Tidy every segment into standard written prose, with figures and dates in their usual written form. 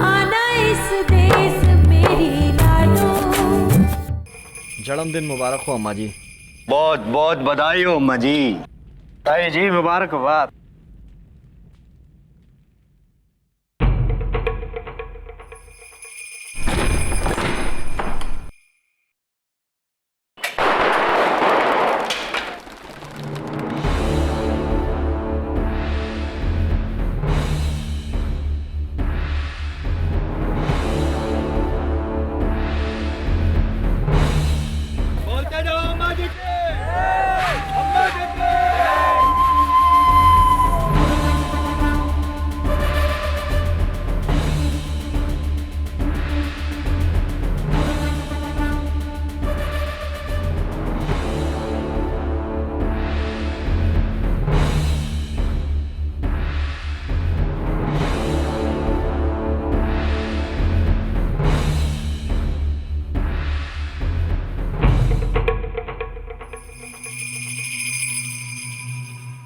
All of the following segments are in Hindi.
आना इस देश मेरी लाडो। जन्मदिन मुबारक हो अम्मा जी। बहुत बहुत बधाई हो अम्मा जी। ताई जी मुबारकबाद।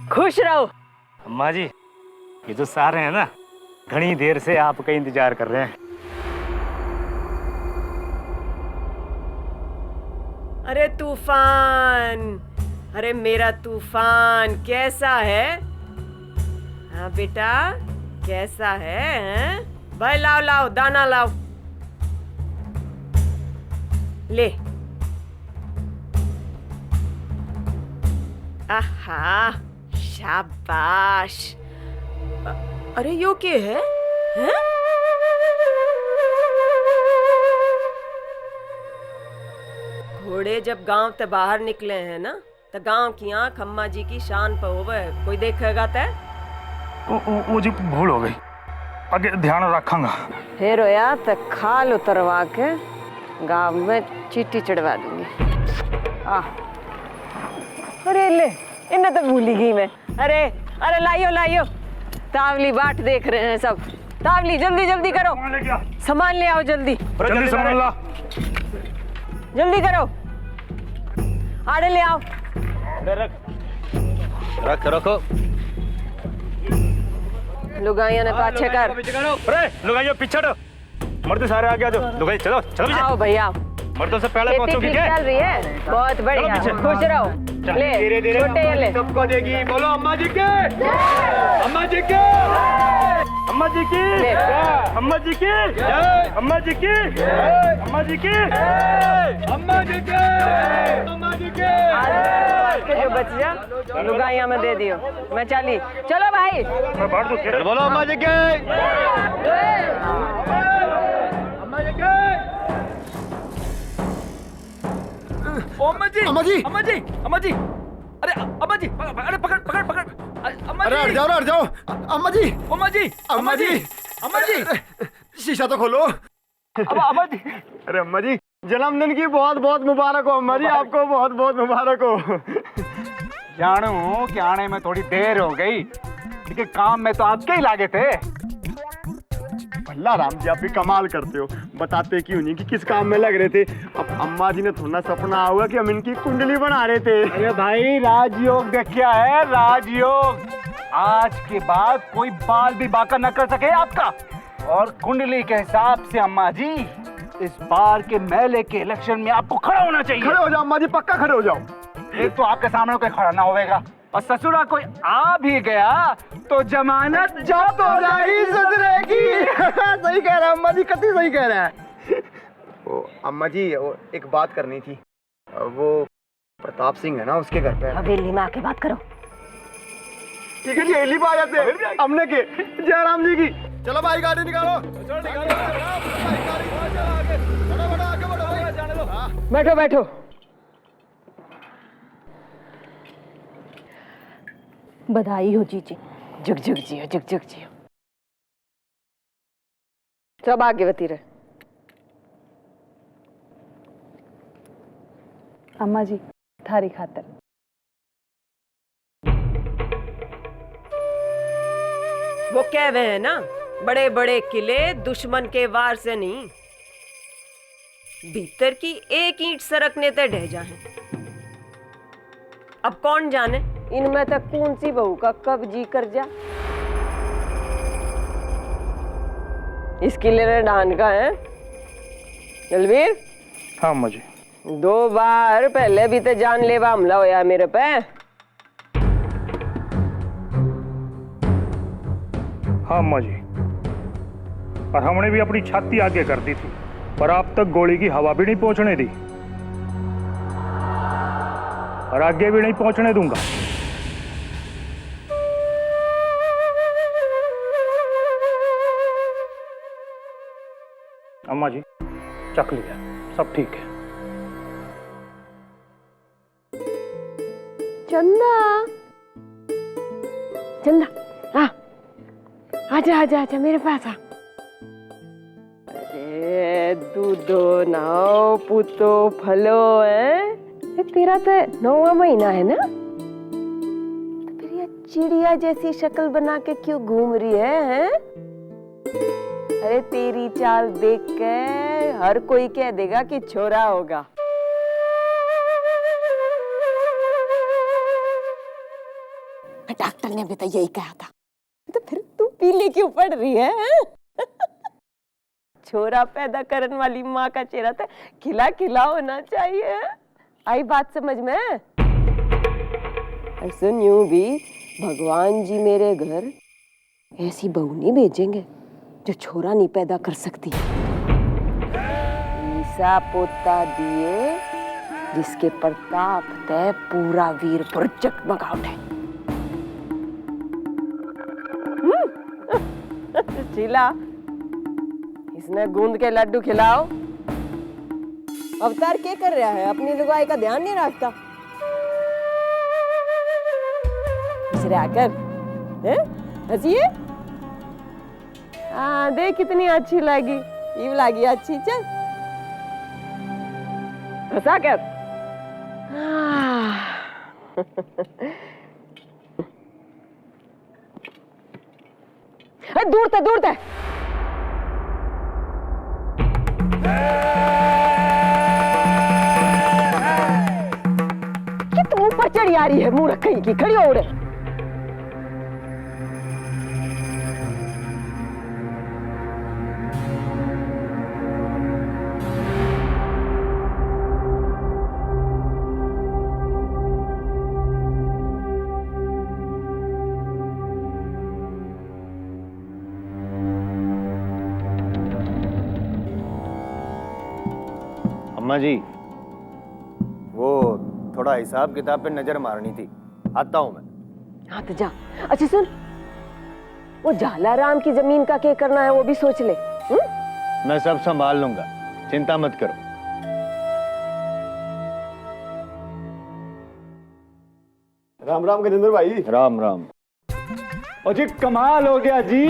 खुश रहो। अम्मा जी ये जो सारे हैं ना घनी देर से आपका इंतजार कर रहे हैं। अरे तूफान, अरे मेरा तूफान कैसा है? हाँ बेटा कैसा है हैं? भाई लाओ लाओ दाना लाओ, ले। आहा शाबाश। अरे यो के है? हैं? घोड़े जब गांव से बाहर निकले हैं ना तो गांव की आंख अम्मा जी की शान पर होवे, कोई देखेगा तय? वो जी भूल हो गई, आगे ध्यान रखूंगा। फिर होया तो खाल उतरवा के गांव में चीटी चढ़वा दूंगी। अरे ले इन्हें तो भूल ही गई मैं। अरे अरे लाइयो लाइयो, तावली बाट देख रहे हैं सब। तावली जल्दी जल्दी करो, सामान ले आओ जल्दी। जल्दी सामान ला, जल्दी करो, आड़े ले आओ। रख रखो। लुगाइया ने पाछे कर। अरे लुगाइया पीछे हटो, मर्द सारे आगे आ जाओ। लुगाई चलो चलो आओ भैया, मर्दों से पहले पहुंचोगी क्या? चल रही है, बहुत बढ़िया, खुश रहो। ले धीरे धीरे छोटे ये ले। सबको देगी। बोलो अम्मा जी के, अम्मा जी के, अम्मा जी की, अम्मा जी की, अम्मा जी की, अम्मा जी की, अम्मा जी के, अम्मा जी के। आपके जो बच जा लुगाइया में दे दियो, मैं चली। चलो भाई बोलो अम्मा जी के, अम्मा जी के। अम्मा जी अम्मा जी अम्मा जी, अम्मा जी, अरे अम्मा जी, अरे पकड़ पकड़ पकड़, अम्मा अरे जी, हट जाओ अम्मा जी अम्मा जी, अम्मा जी अम्मा जी, शीशा तो खोलो। अम्मा जी, अरे अम्मा जी जन्मदिन की बहुत बहुत मुबारक हो अम्मा जी, आपको बहुत बहुत मुबारक हो। जानू कि आने में थोड़ी देर हो गई, लेकिन काम में तो आपके ही लागे थे। भल्ला राम जी आप भी कमाल करते हो, बताते क्यों नहीं कि किस काम में लग रहे थे। अब अम्मा जी ने थोड़ा सपना हुआ कि हम इनकी कुंडली बना रहे थे। अरे भाई राजयोग देखा है, राजयोग। आज के बाद कोई बाल भी बाका न कर सके आपका। और कुंडली के हिसाब से अम्मा जी इस बार के मेले के इलेक्शन में आपको खड़ा होना चाहिए। खड़े हो जाओ अम्मा जी, पक्का खड़े हो जाओ। एक तो आपके सामने कोई खड़ा ना होगा, और ससुरा कोई आ भी गया तो जमानत जब्त हो जाएगी, सुधरेगी। सही कह रहा है अम्मा जी, कतई सही कह रहा है। वो अम्मा जी वो एक बात करनी थी, वो प्रताप सिंह है ना उसके घर पे। हवेली में आके बात करो। ठीक है जी, एली आ जाते हैं हमने के। जयराम जी की। चलो भाई गाड़ी निकालो। बैठो बैठो। बधाई हो जीजी, जुग जुग जियो, जुग जुग जियो। सब भाग्यवती रहे। अम्मा जी थारी खातर। वो कह रहे हैं ना, बड़े बड़े किले दुश्मन के वार से नहीं, भीतर की एक ईंट सरकने ते ढह जाए। अब कौन जाने इनमें तक कौन सी बहू का कब जी कर जा। इसके लिए डांड का है दलवीर। हाँ अम्मा जी। 2 बार पहले भी तो जानलेवा हमला होया मेरे पे। हाँ अम्मा जी, और हमने भी अपनी छाती आगे कर दी थी, पर आप तक गोली की हवा भी नहीं पहुंचने दी, और आगे भी नहीं पहुंचने दूंगा। अम्मा जी चक लिया, सब ठीक है। चंदा, चंदा आ, आजा आजा आजा मेरे पास आ। अरे दूधो नाओ पूतो फलो है। तेरा तो 9वां महीना है ना, तो फिर ये चिड़िया जैसी शक्ल बना के क्यों घूम रही है? अरे तेरी चाल देख के हर कोई कह देगा कि छोरा होगा। डॉक्टर ने भी तो यही कहा था, तो फिर तू पीली क्यों पड़ रही है? छोरा पैदा करने वाली माँ का चेहरा तो खिला खिला होना चाहिए। आई बात समझ में? ऐसे यूं भी भगवान जी मेरे घर ऐसी बहू नहीं भेजेंगे जो छोरा नहीं पैदा कर सकती। ईसा पोता दिए जिसके प्रताप तय पूरा वीरपुर जगमगा उठे। शीला, इसने गूंद के लड्डू खिलाओ। अवतार क्या कर रहा है? अपनी लुगाई का ध्यान नहीं रखता। आकर हंसिए। हाँ देख कितनी अच्छी लगी, ये लगी अच्छी। चल हंसा कर। दूर थे दूर थे। कितनी ऊपर चढ़ी आ रही है, मुंह रखी की खड़ी हो रही। अम्मा जी, वो थोड़ा हिसाब किताब पे नजर मारनी थी, आता हूं मैं। हाँ तो जा। अच्छा सुन, वो झालाराम की जमीन का क्या करना है वो भी सोच ले। मैं सब संभाल लूंगा, चिंता मत करो। राम राम गजेंद्र भाई। राम राम। और जी कमाल हो गया जी।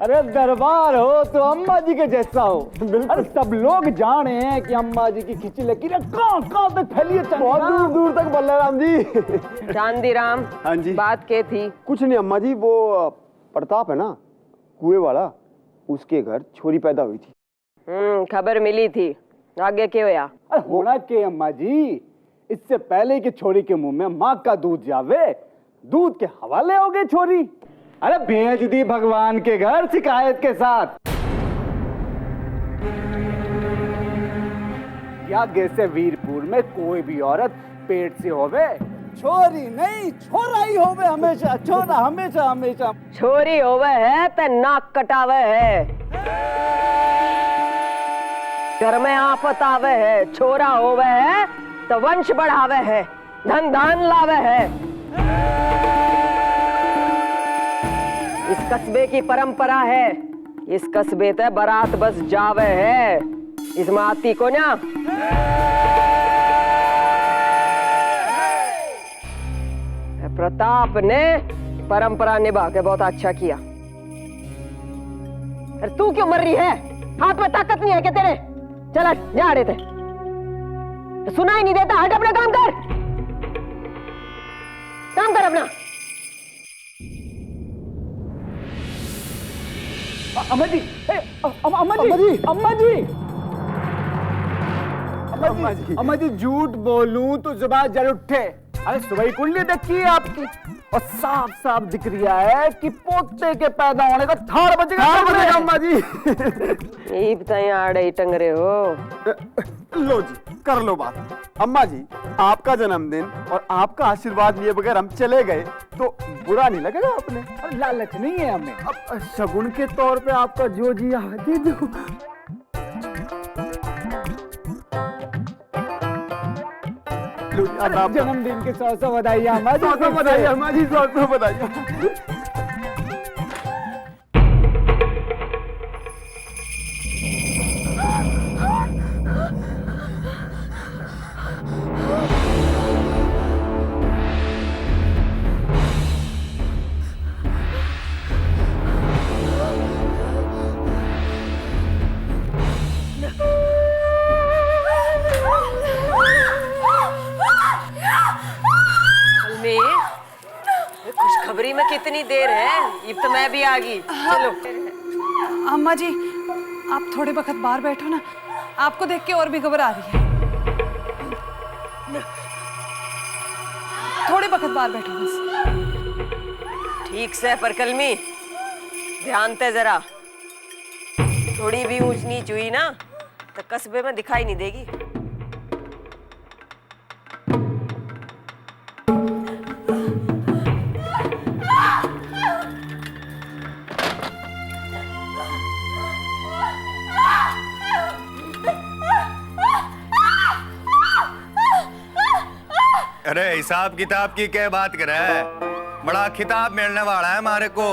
अरे दरबार हो तो अम्मा जी के जैसा हो। अरे सब लोग जाने हैं कि अम्मा जी की खिंची लकीरें कहाँ तक फैली है, बहुत दूर दूर तक। बल्लाराम जी। चांदीराम, हाँ जी। बात क्या थी? कुछ नहीं अम्मा जी, वो प्रताप है ना कुएं वाला, उसके घर छोरी पैदा हुई थी। खबर मिली थी, आगे क्या होया? अरे होना के अम्मा जी, इससे पहले कि छोरी के मुंह में माँ का दूध जावे, दूध के हवाले हो गई छोरी। अरे भेज दी भगवान के घर शिकायत के साथ। आगे से वीरपुर में कोई भी औरत पेट से होवे, छोरी नहीं छोरा ही होवे हमेशा, छोरा हमेशा हमेशा। छोरी होवे है तो नाक कटावे है, घर में आफत आवे है। छोरा होवे है तो वंश बढ़ावे है, धन धान लावे है। इस कस्बे की परंपरा है, इस कस्बे ते बारात बस जावे है। इस माती को ना प्रताप ने परंपरा निभा के बहुत अच्छा किया। अरे तू क्यों मर रही है? हाथ में ताकत नहीं है क्या तेरे? चल जा रहे थे, सुनाई नहीं देता। हट, अपना काम कर, काम कर अपना। अम्मा जी, अम्मा जी, अम्मा जी, अम्मा जी, अम्मा जी, झूठ बोलूं तो जुबान जरूर उठे। अरे सुबह ही कुंडली देखी है आपकी और साफ साफ दिख रहा है कि पोते के पैदा होने का ठाड़ बजेगा अम्मा जी। यही बताइए आड़े ही टंग रहे हो। लो जी कर लो बात। अम्मा जी आपका जन्मदिन और आपका आशीर्वाद लिए बगैर हम चले गए तो बुरा नहीं लगेगा आपने? अरे लालच नहीं है हमें। अब शगुन के तौर पे आपका जो जी दे दो। लो जी, अब आप जन्मदिन के 100 बधाई अम्मा जी। 100 बधाई अम्मा जी, 100 बधाई। खुशखबरी में कितनी देर है, ये तो मैं भी आ गई। चलो अम्मा जी आप थोड़े वक्त बाहर बैठो ना, आपको देख के और भी घबरा रही है। थोड़े वक्त बाहर बैठो बस। ठीक से पर कलमी ध्यान ते जरा, थोड़ी भी ऊंच नीच हुई ना तो कस्बे में दिखाई नहीं देगी। अरे हिसाब किताब की क्या बात कर रहा है? बड़ा खिताब मिलने वाला है हमारे को।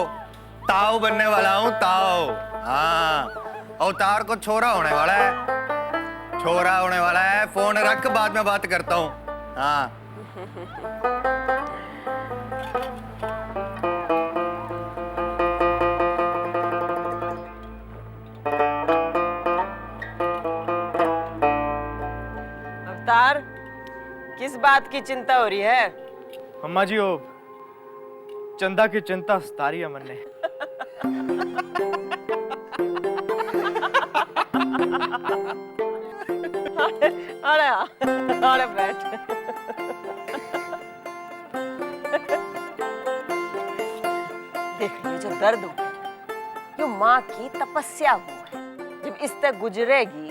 ताऊ बनने वाला हूँ, ताऊ। हाँ, अवतार को छोरा होने वाला है। छोरा होने वाला है। फोन रख, बाद में बात करता हूँ। हाँ। अवतार किस बात की चिंता हो रही है? अम्मा जी वो चंदा की चिंता सतारी है मन ने। अरे अरे बैठ। देख ये जो दर्द हो, ये माँ की तपस्या हुआ है। जब इस तक गुजरेगी,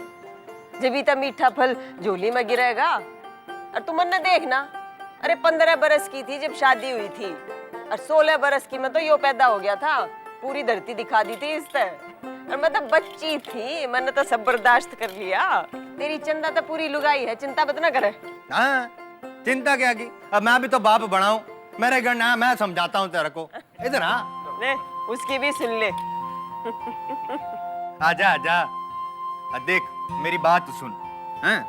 जब इतना मीठा फल झोली में गिरेगा। और तुम ने देखना, अरे 15 बरस की थी जब शादी हुई थी, और 16 बरस की में तो यो पैदा हो गया था। पूरी धरती दिखा दी थी इस तरह। और मैं तो बच्ची थी, मैंने तो सब बर्दाश्त कर लिया। तेरी चंदा तो पूरी लुगाई है, चिंता मत ना करे। हाँ, चिंता क्या की? अब मैं भी तो बाप बनाऊं। मेरे घर ना, मैं समझाता हूँ तेरे को। इधर आ। ले उसकी भी सुन ले। आजा आजा। देख मेरी बात सुन। हाँ?